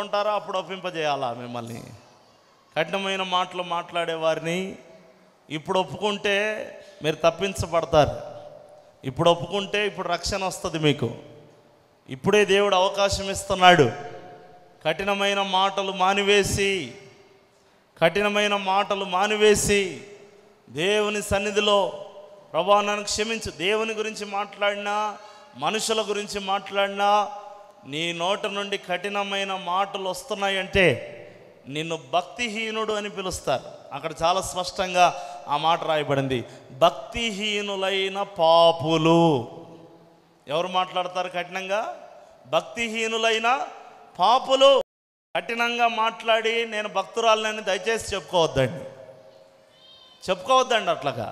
ఒప్పుకుంటారా? అప్పుడు ఒప్పింపజేయాలా మిమ్మల్ని? కఠినమైన మాటలు మాట్లాడే వారిని ఇప్పుడు ఒప్పుకుంటే మీరు తప్పించబడతారు. ఇప్పుడు ఒప్పుకుంటే ఇప్పుడు రక్షణ వస్తుంది మీకు. ఇప్పుడే దేవుడు అవకాశం ఇస్తున్నాడు. కఠినమైన మాటలు మానివేసి దేవుని సన్నిధిలో ప్రభువా నన్ను క్షమించు. దేవుని గురించి మాట్లాడినా, మనుషుల గురించి మాట్లాడినా నీ నోట నుండి కఠినమైన మాటలు వస్తున్నాయంటే నిన్ను భక్తిహీనుడు అని పిలుస్తారు. అక్కడ చాలా స్పష్టంగా ఆ మాట రాయబడింది. భక్తిహీనులైన పాపులు. ఎవరు మాట్లాడతారు కఠినంగా? భక్తిహీనులైన పాపులు. కఠినంగా మాట్లాడి నేను భక్తురాలని దయచేసి చెప్పుకోవద్దండి అట్లాగా.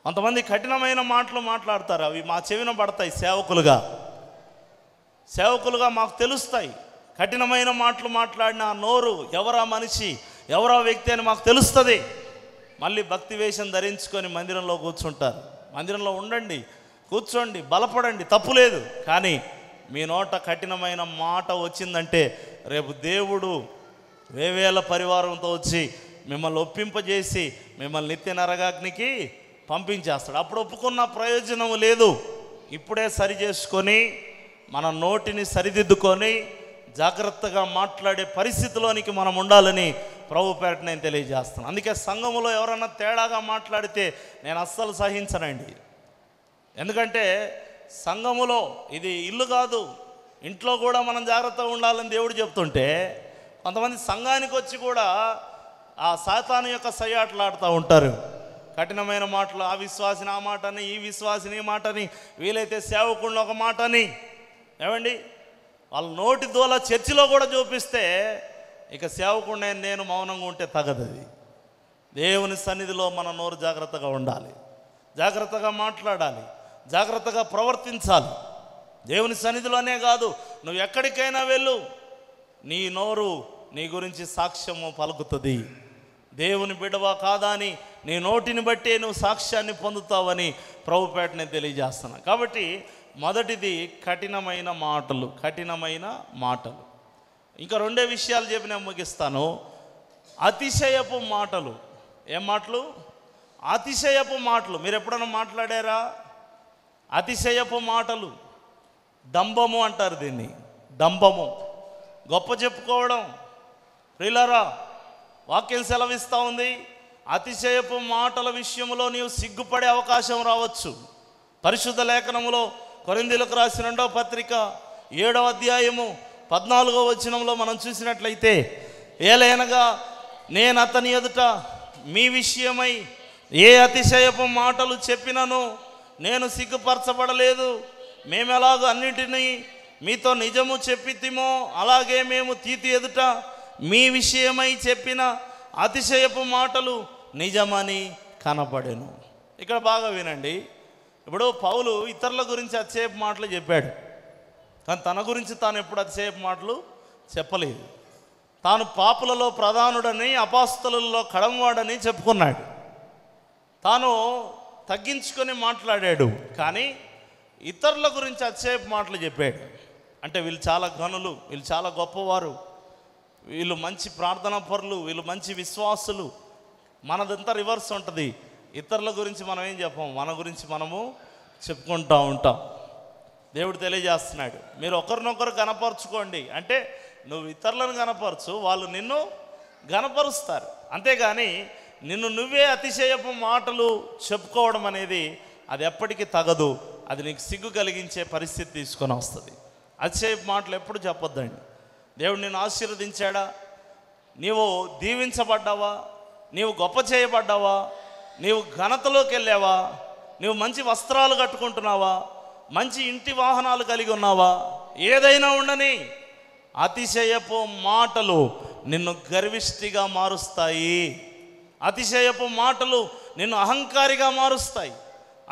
కొంతమంది కఠినమైన మాటలు మాట్లాడతారు, అవి మా చెవిన పడతాయి. సేవకులుగా మాకు తెలుస్తాయి. కఠినమైన మాటలు మాట్లాడిన నోరు, ఎవరా మనిషి, ఎవరా వ్యక్తి అని మాకు తెలుస్తుంది. మళ్ళీ భక్తి వేషం ధరించుకొని మందిరంలో కూర్చుంటారు. మందిరంలో ఉండండి, కూర్చోండి, బలపడండి, తప్పులేదు. కానీ మీ నోట కఠినమైన మాట వచ్చిందంటే రేపు దేవుడు వేవేల పరివారంతో వచ్చి మిమ్మల్ని ఒప్పింపజేసి మిమ్మల్ని నిత్య నరకాగ్నికి పంపించేస్తాడు. అప్పుడు ఒప్పుకున్న ప్రయోజనం లేదు. ఇప్పుడే సరి చేసుకొని మన నోటిని సరిదిద్దుకొని జాగ్రత్తగా మాట్లాడే పరిస్థితిలోనికి మనం ఉండాలని ప్రభు పేరట నేను తెలియజేస్తాను. అందుకే సంఘములో ఎవరన్నా తేడాగా మాట్లాడితే నేను అస్సలు సహించనండి. ఎందుకంటే సంఘములో ఇది ఇల్లు కాదు, ఇంట్లో కూడా మనం జాగ్రత్తగా ఉండాలని దేవుడు చెప్తుంటే కొంతమంది సంఘానికి వచ్చి కూడా ఆ సాతాను యొక్క సయ్యాటలాడుతూ ఉంటారు. కఠినమైన మాటలు, ఆ విశ్వాసిని ఆ మాటని, ఈ విశ్వాసిని ఈ మాటని, వీలైతే సేవకుడిని ఒక మాటని. ఏమండి, వాళ్ళ నోటి దూల చర్చిలో కూడా చూపిస్తే ఇక సేవకుడిని నేను మౌనంగా ఉంటే తగదు. అది దేవుని సన్నిధిలో మన నోరు జాగ్రత్తగా ఉండాలి, జాగ్రత్తగా మాట్లాడాలి, జాగ్రత్తగా ప్రవర్తించాలి. దేవుని సన్నిధిలోనే కాదు, నువ్వు ఎక్కడికైనా వెళ్ళు, నీ నోరు నీ గురించి సాక్ష్యము పలుకుతుంది. దేవుని బిడ్డవా కాదా అని నీ నోటిని బట్టే నువ్వు సాక్ష్యాన్ని పొందుతావని ప్రభుపేట నేను తెలియజేస్తున్నాను. కాబట్టి మొదటిది కఠినమైన మాటలు. ఇంకా రెండే విషయాలు చెప్పి నేను ముగిస్తాను. అతిశయపు మాటలు. ఏం మాటలు? అతిశయపు మాటలు. మీరు ఎప్పుడైనా మాట్లాడారా? అతిశయపు మాటలు, డంబము అంటారు దీన్ని. డంబము, గొప్ప చెప్పుకోవడం. ప్రియులారా, వాక్యం సెలవిస్తూ ఉంది, అతిశయపు మాటల విషయంలో నీవు సిగ్గుపడే అవకాశం రావచ్చు. పరిశుద్ధ లేఖనములో కొరింథీయులకు రాసిన 2వ పత్రిక 7వ అధ్యాయము 14వ వచనంలో మనం చూసినట్లయితే, ఏలైనగా నేను అతని ఎదుట మీ విషయమై ఏ అతిశయపు మాటలు చెప్పినను నేను సిగ్గుపరచబడలేదు. మేము ఎలాగో అన్నింటినీ మీతో నిజము చెప్పితిమో అలాగే మేము తీతు ఎదుట మీ విషయమై చెప్పిన అతిశయపు మాటలు నిజమని కనపడెను. ఇక్కడ బాగా వినండి. ఇప్పుడు పౌలు ఇతరుల గురించి అతిశయపు మాటలు చెప్పాడు, కానీ తన గురించి తాను ఎప్పుడు అతిశయపు మాటలు చెప్పలేదు. తాను పాపులలో ప్రధానుడని, అపోస్తలుల్లో కడంవాడని చెప్పుకున్నాడు. తాను తగ్గించుకొని మాట్లాడాడు, కానీ ఇతరుల గురించి అతిశయపు మాటలు చెప్పాడు. అంటే వీళ్ళు చాలా ఘనులు, వీళ్ళు చాలా గొప్పవారు, వీళ్ళు మంచి ప్రార్థనా పరులు, వీళ్ళు మంచి విశ్వాసులు. మనదంతా రివర్స్ ఉంటుంది. ఇతరుల గురించి మనం ఏం చెప్పాం, మన గురించి మనము చెప్పుకుంటూ ఉంటాం. దేవుడు తెలియజేస్తున్నాడు, మీరు ఒకరినొకరు గనపరుచుకోండి. అంటే నువ్వు ఇతరులను గనపరచు, వాళ్ళు నిన్ను గనపరుస్తారు. అంతేగాని నిన్ను నువ్వే అతిశయపు మాటలు చెప్పుకోవడం అనేది అది ఎప్పటికీ తగదు. అది నీకు సిగ్గు కలిగించే పరిస్థితి తీసుకొని వస్తుంది. అతిశయపు మాటలు ఎప్పుడు చెప్పొద్దండి. దేవుడు నిన్ను ఆశీర్వదించాడా, నీవు దీవించబడ్డావా, నీవు గొప్ప చేయబడ్డావా, నీవు ఘనతలోకి వెళ్ళావా, నీవు మంచి వస్త్రాలు కట్టుకుంటున్నావా, మంచి ఇంటి వాహనాలు కలిగి ఉన్నావా, ఏదైనా ఉండని అతిశయపు మాటలు నిన్ను గర్విష్ఠిగా మారుస్తాయి. అతిశయపు మాటలు నిన్ను అహంకారిగా మారుస్తాయి.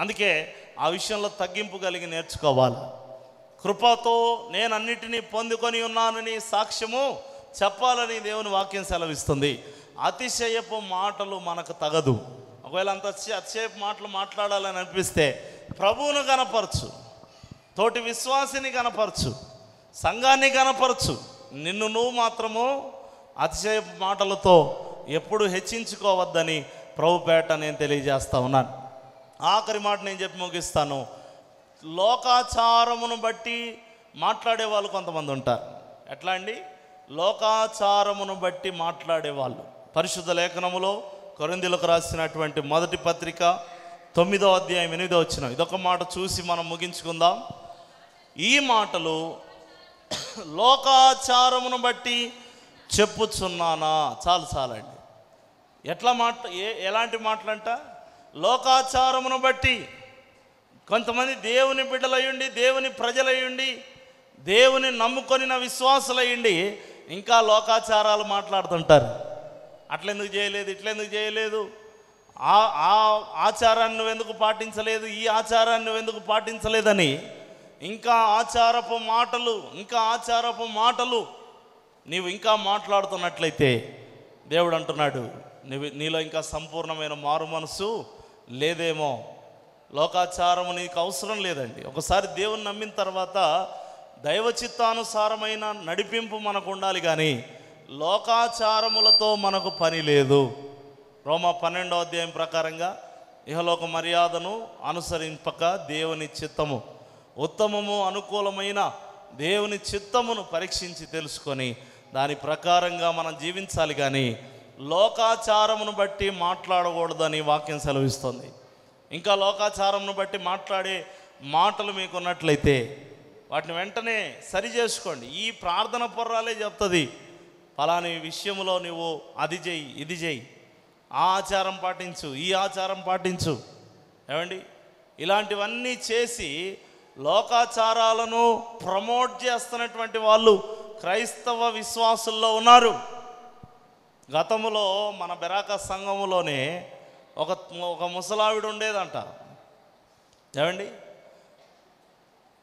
అందుకే ఆ విషయంలో తగ్గింపు కలిగి నేర్చుకోవాలి. కృపతో నేను అన్నిటినీ పొందుకొని ఉన్నానని సాక్ష్యము చెప్పాలని దేవుని వాక్యం సెలవిస్తుంది. అతిశయపు మాటలు మనకు తగదు. ఒకవేళ అంత అతిశయపు మాటలు మాట్లాడాలని అనిపిస్తే ప్రభువును గనపరచు, తోటి విశ్వాసిని గనపరచు, సంఘాన్ని గనపరచు, నిన్ను నువ్వు మాత్రము అతిశయ మాటలతో ఎప్పుడు హెచ్చించుకోవద్దని ప్రభుపేట నేను తెలియజేస్తా ఉన్నాను. ఆఖరి మాట నేను చెప్పి ముగిస్తాను. లోకాచారమును బట్టి మాట్లాడే వాళ్ళు కొంతమంది ఉంటారు. ఎట్లా అండి? లోకాచారమును బట్టి మాట్లాడేవాళ్ళు. పరిశుద్ధ లేఖనములో కొరింథీయులకు రాసినటువంటి మొదటి పత్రిక 9వ అధ్యాయం 8వ వచనం, ఇదొక మాట చూసి మనం ముగించుకుందాం. ఈ మాటలు లోకాచారమును బట్టి చెప్పుచున్నానా? చాలండి. ఎట్లా ఎలాంటి మాటలంట? లోకాచారమును బట్టి. కొంతమంది దేవుని బిడ్డలయ్యుండి, దేవుని ప్రజలయ్యుండి, దేవుని నమ్ముకొనిన విశ్వాసులయ్యుండి ఇంకా లోకాచారాలు మాట్లాడుతుంటారు. అట్లెందుకు చేయలేదు, ఇట్లెందుకు చేయలేదు, ఆ ఆచారాన్ని నువ్వెందుకు పాటించలేదు, ఈ ఆచారాన్ని నువ్వెందుకు పాటించలేదని ఇంకా ఆచారపు మాటలు నీవు ఇంకా మాట్లాడుతున్నట్లయితే దేవుడు అంటున్నాడు, నీలో ఇంకా సంపూర్ణమైన మారు మనసు లేదేమో. లోకాచారము నీకు అవసరం లేదండి. ఒకసారి దేవుని నమ్మిన తర్వాత దైవ చిత్తానుసారమైన నడిపింపు మనకు ఉండాలి, కానీ లోకాచారములతో మనకు పని లేదు. రోమా 12వ అధ్యాయం ప్రకారంగా ఇహలోక మర్యాదను అనుసరింపక దేవుని చిత్తము, ఉత్తమము అనుకూలమైన దేవుని చిత్తమును పరీక్షించి తెలుసుకొని దాని ప్రకారంగా మనం జీవించాలి, కానీ లోకాచారమును బట్టి మాట్లాడకూడదని వాక్యం సెలవిస్తుంది. ఇంకా లోకాచారమును బట్టి మాట్లాడే మాటలు మీకున్నట్లయితే వాటిని వెంటనే సరి చేసుకోండి. ఈ ప్రార్థన పొర్రాలే చెప్తుంది, ఫలాని విషయంలో నువ్వు అది చెయ్యి, ఇది చెయ్యి, ఆ ఆచారం పాటించు, ఈ ఆచారం పాటించు. ఏమండి? ఇలాంటివన్నీ చేసి లోకాచారాలను ప్రమోట్ చేస్తున్నటువంటి వాళ్ళు క్రైస్తవ విశ్వాసుల్లో ఉన్నారు. గతములో మన బెరాక సంఘములోనే ఒక ముసలావిడ ఉండేదంట. ఏమండి?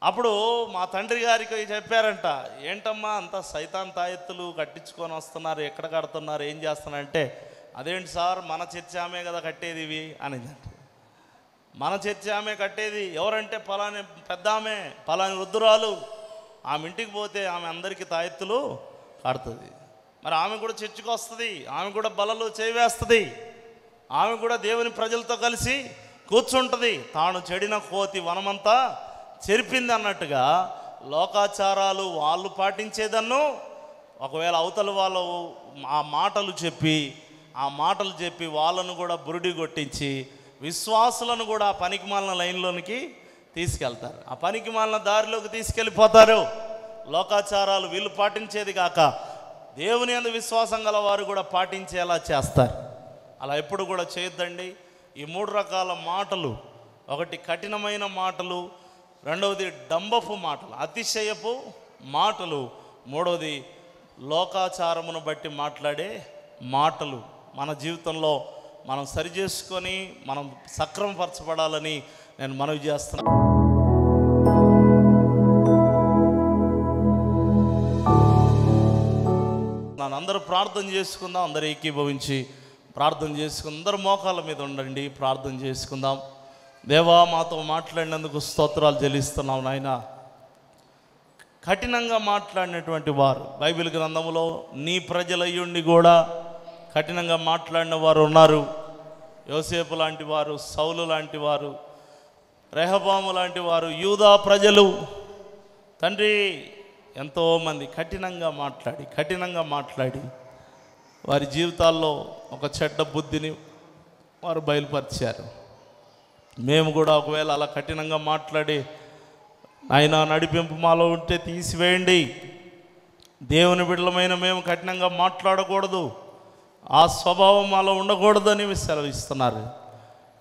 అప్పుడు మా తండ్రి గారికి చెప్పారంట, ఏంటమ్మా అంత సైతాన్ తాయెత్తులు కట్టించుకొని వస్తున్నారు, ఎక్కడ కడుతున్నారు, ఏం చేస్తున్నారంటే, అదేంటి సార్, మన చర్చ ఆమె కదా కట్టేది ఇవి అనిందంట. మన చర్చ ఆమె కట్టేది. ఎవరంటే పలాని పెద్ద ఆమె, పలాని వృద్ధురాలు. ఆమె ఇంటికి పోతే ఆమె అందరికీ తాయెత్తులు కడుతుంది. మరి ఆమె కూడా చర్చికి వస్తుంది, ఆమె కూడా బలలు చేవేస్తుంది, ఆమె కూడా దేవుని ప్రజలతో కలిసి కూర్చుంటుంది. తాను చెడిన కోతి వనమంతా చెరిపింది అన్నట్టుగా లోకాచారాలు వాళ్ళు పాటించేదన్ను, ఒకవేళ అవతల వాళ్ళు ఆ మాటలు చెప్పి వాళ్ళను కూడా బురుడి కొట్టించి విశ్వాసులను కూడా ఆ పనికిమాలిన లైన్లోనికి తీసుకెళ్తారు, ఆ పనికిమాలిన దారిలోకి తీసుకెళ్ళిపోతారు. లోకాచారాలు వీళ్ళు పాటించేది కాక దేవుని యందు విశ్వాసం గల వారు కూడా పాటించేలా చేస్తారు. అలా ఎప్పుడు కూడా చేయొద్దండి. ఈ 3 రకాల మాటలు, ఒకటి కఠినమైన మాటలు, రెండవది డంబపు మాటలు, అతిశయపు మాటలు, మూడవది లోకాచారమును బట్టి మాట్లాడే మాటలు. మన జీవితంలో మనం సరిచేసుకొని మనం సక్రమపరచబడాలని నేను మనవి చేస్తున్నాను. అందరూ ప్రార్థన చేసుకుందాం. అందరూ ఏకీభవించి ప్రార్థన చేసుకుందాం. అందరూ మోకాళ్ళ మీద ఉండండి, ప్రార్థన చేసుకుందాం. దేవా, మాతో మాట్లాడినందుకు స్తోత్రాలు చెల్లిస్తున్నాం నాయన. కఠినంగా మాట్లాడినటువంటి వారు బైబిల్ గ్రంథములో నీ ప్రజలయ్యుండి కూడా కఠినంగా మాట్లాడిన వారు ఉన్నారు. యోసేపు లాంటి వారు, సౌలు లాంటి వారు, రెహబాము లాంటి వారు, యూదా ప్రజలు తండ్రి ఎంతోమంది కఠినంగా మాట్లాడి వారి జీవితాల్లో ఒక చెడ్డ బుద్ధిని వారు బయలుపరిచారు. మేము కూడా ఒకవేళ అలా కఠినంగా మాట్లాడి ఆయన నడిపింపు మాలో ఉంటే తీసివేయండి. దేవుని బిడ్డలమైన మేము కఠినంగా మాట్లాడకూడదు, ఆ స్వభావం మాలో ఉండకూడదని సెలవిస్తున్నారు.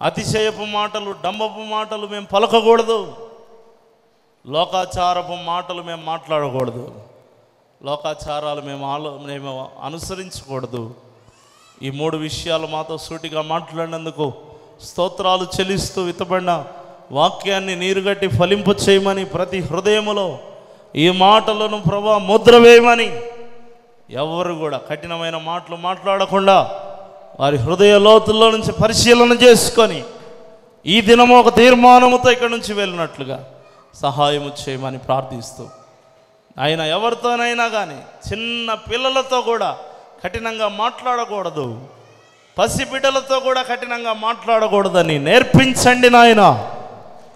అతిశయపు మాటలు, డంబపు మాటలు మేము పలకకూడదు, లోకాచారపు మాటలు మేము మాట్లాడకూడదు, లోకాచారాలు మేము అనుసరించకూడదు. ఈ 3 విషయాలు మాతో సూటిగా మాట్లాడినందుకు స్తోత్రాలు చెల్లిస్తూ విత్తబడిన వాక్యాన్ని నీరుగట్టి ఫలింపు చేయమని, ప్రతి హృదయములో ఈ మాటలను ప్రభా ముద్ర వేయమని, ఎవరు కూడా కఠినమైన మాటలు మాట్లాడకుండా వారి హృదయ లోతుల్లో నుంచి పరిశీలన చేసుకొని ఈ దినము ఒక తీర్మానముతో ఇక్కడి నుంచి వెళ్ళినట్లుగా సహాయము చేయమని ప్రార్థిస్తూ ఆయన ఎవరితోనైనా కానీ చిన్న పిల్లలతో కూడా కఠినంగా మాట్లాడకూడదు, పసిబిడ్డలతో కూడా కఠినంగా మాట్లాడకూడదని నేర్పించండి నాయన,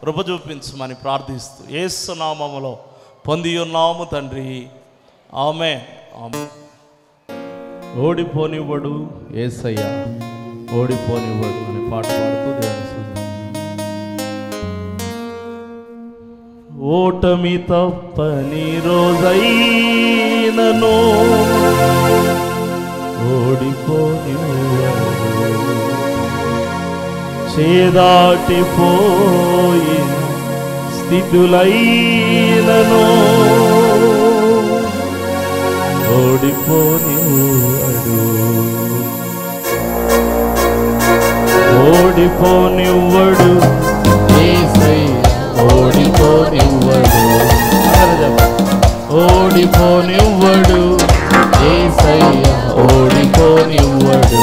కృప చూపించమని ప్రార్థిస్తూ యేసు నామములో పొంది ఉన్నాము తండ్రి, ఆమేన్. ఆమేన్. ఓడిపోనివ్వడు యేసయ్య, ఓడిపోనివ్వడు అనే పాట పాడుతూ దేవుని స్తుతిద్దాం. ఓటమి తప్పని రోజైనను ఓడిపోనివ్వడు, చేదాటిపోయిన స్థితులైనను ఓడిపోనివ్వడు, ఓడిపోనివ్వడు యేసయ్య, ఓడిపోనివ్వడు, ఓడిపోనివ్వడు యేసయ్య, ఓడిపోనివ్వడు.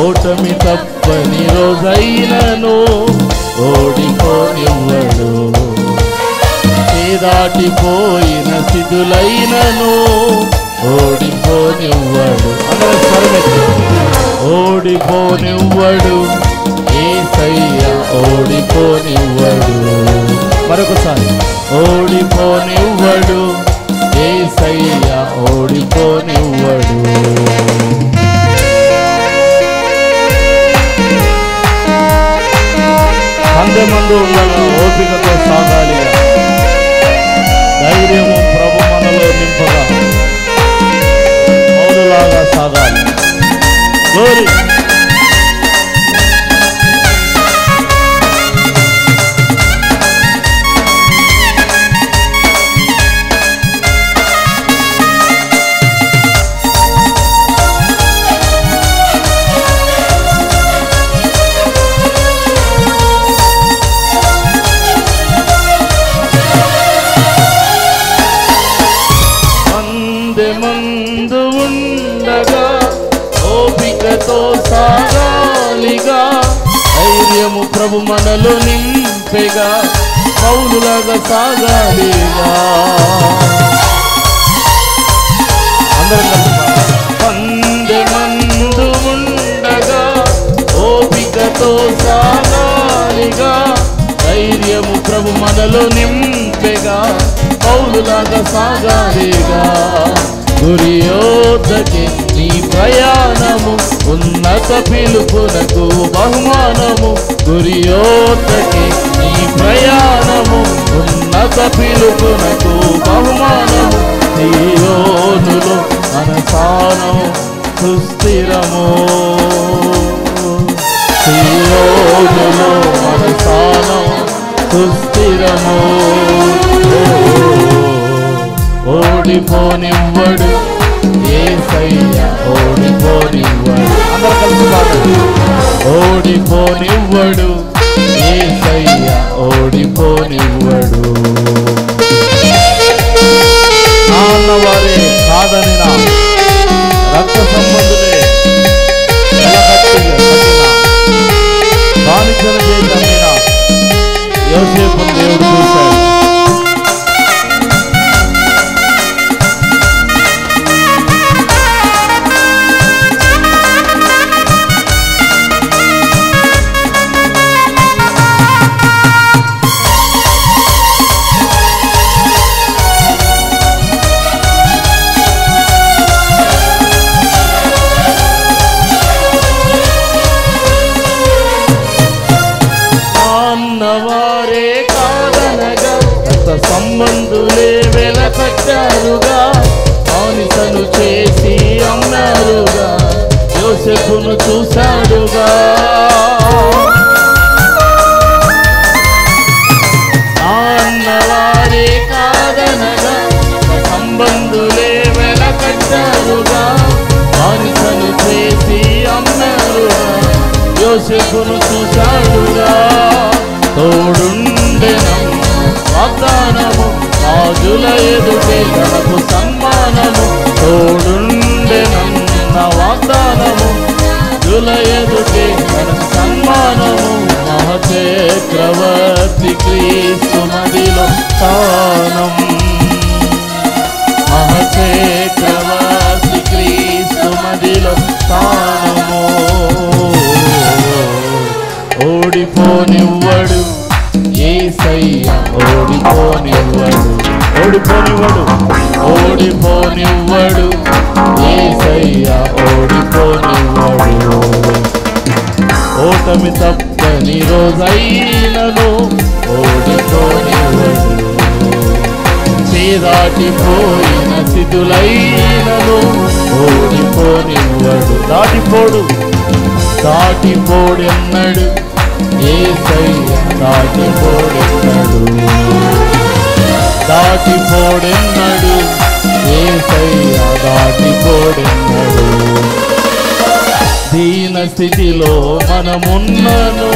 ఓటమి తప్పని రోజైనను ఓడిపోనివ్వడు, దాటిపోయిన స్థితులైనను ఓడిపోనివ్వడు, ఓడిపోనివ్వడు యేసయ్య, ఓడిపోనివ్వడు. మరొకసారి ఓడిపోనివ్వడు యేసయ్య, ఓడిపోనివ్వడు. అందమందు ఉండాలి, ఓపికతో సాగాలి, ధైర్యము ప్రభు మనలో నింపగా పౌలులాగా సాగాలి. గ్లోరీ. మందు ఉండగా ఓపికతో సాగాలిగా, ధైర్యము ప్రభు మనలో నింపెగా పౌలులాగా సాగాలిగా. మందు ఉండగా ఓపికతో సాగాలిగా, ధైర్యము ప్రభు మనలో నింపెగా పౌలులాగా సాగాలిగా. గురియోదకి నీ ప్రయాణము, ఉన్నత పిలుపునకు బహుమానము. గురియోదకి నీ ప్రయాణము, ఉన్నత పిలుపునకు బహుమానము. సియోనులో మనసానము సుస్థిరము, సియోనులో మనసానము సుస్థిరము. ఓడిపోనివ్వడు యేసయ్య, ఓడిపోనివ్వడు. అందరూ కలిసి పాడండి. ఓడిపోనివ్వడు యేసయ్య, ఓడిపోనివ్వడు. నాన్నవారే కాదని నా రక్త సంబంధులే బానిసల చేసిన యోసేపును దేవుడు చూశాడు. వారే కాదనగా రక్త సంబంధులే వెలకట్టారుగా, బానిసను చేసి అమ్మారుగా, యోసేపును చూశాడుగా. నాన్నవారే కాదనగా సంబంధులే వెలకట్టారుగా, బానిసను చేసి అమ్మారుగా, యోసేపును చూశాడుగా. తోడుండెనం వాగ్దానము, రాజుల ఎదుటే తనకు సన్మానము. తోడుండెనం నా వాగ్దానము, రాజుల ఎదుటే తనకు సన్మానము. మహచక్రవర్తి క్రీస్తు మదిలో స్థానం. చక్రవర్తి క్రీస్తు మదిలో స్థానము. ఓడిపోనివ్వడు యేసయ్య, ఓడిపోనివ్వడు, ఓడిపోనివ్వడు, ఓడిపోనివ్వడు యేసయ్య, ఓడిపోనివ్వడు. ఓటమి తప్పని రోజైనను ఓడిపోనివ్వడు. చేదాటిపోయిన స్థితులైనను ఓడిపోనివ్వడు. దాటిపోడెన్నడు యేసయ్య, దాటిపోడెన్నడు యేసయ్య, దాటిపోడెన్నడు. దీన స్థితిలో మనమున్నను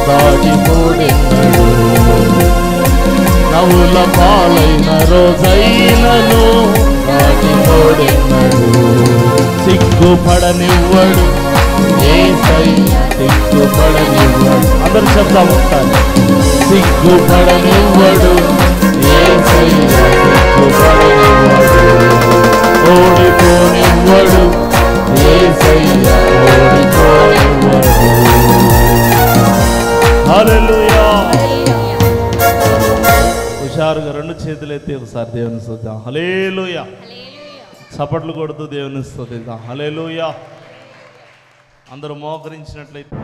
దాటిపోడెన్నడు. నవ్వుల పాలైన రోజైనను దాటిపోడెన్నడు. సిగ్గుపడనివ్వడు యేసయ్య, సిగ్గుపడనివ్వడు. అందరూ చెప్తాము ఉంటాను. సిగ్గుపడనివ్వడు యేసయ్య, సిగ్గుపడనివ్వడు. ఓడిపోనివ్వడు యేసయ్య, ఓడిపోనివ్వడు. హల్లెలూయా. హుషారుగా రెండు చేతులు ఎత్తి ఒకసారి దేవుని స్తుతిద్దాం. హల్లెలూయా. చప్పట్లు కొడుతూ దేవుని స్తుతిద్దాం. హల్లెలూయా. అందరూ మోకరించినట్లయితే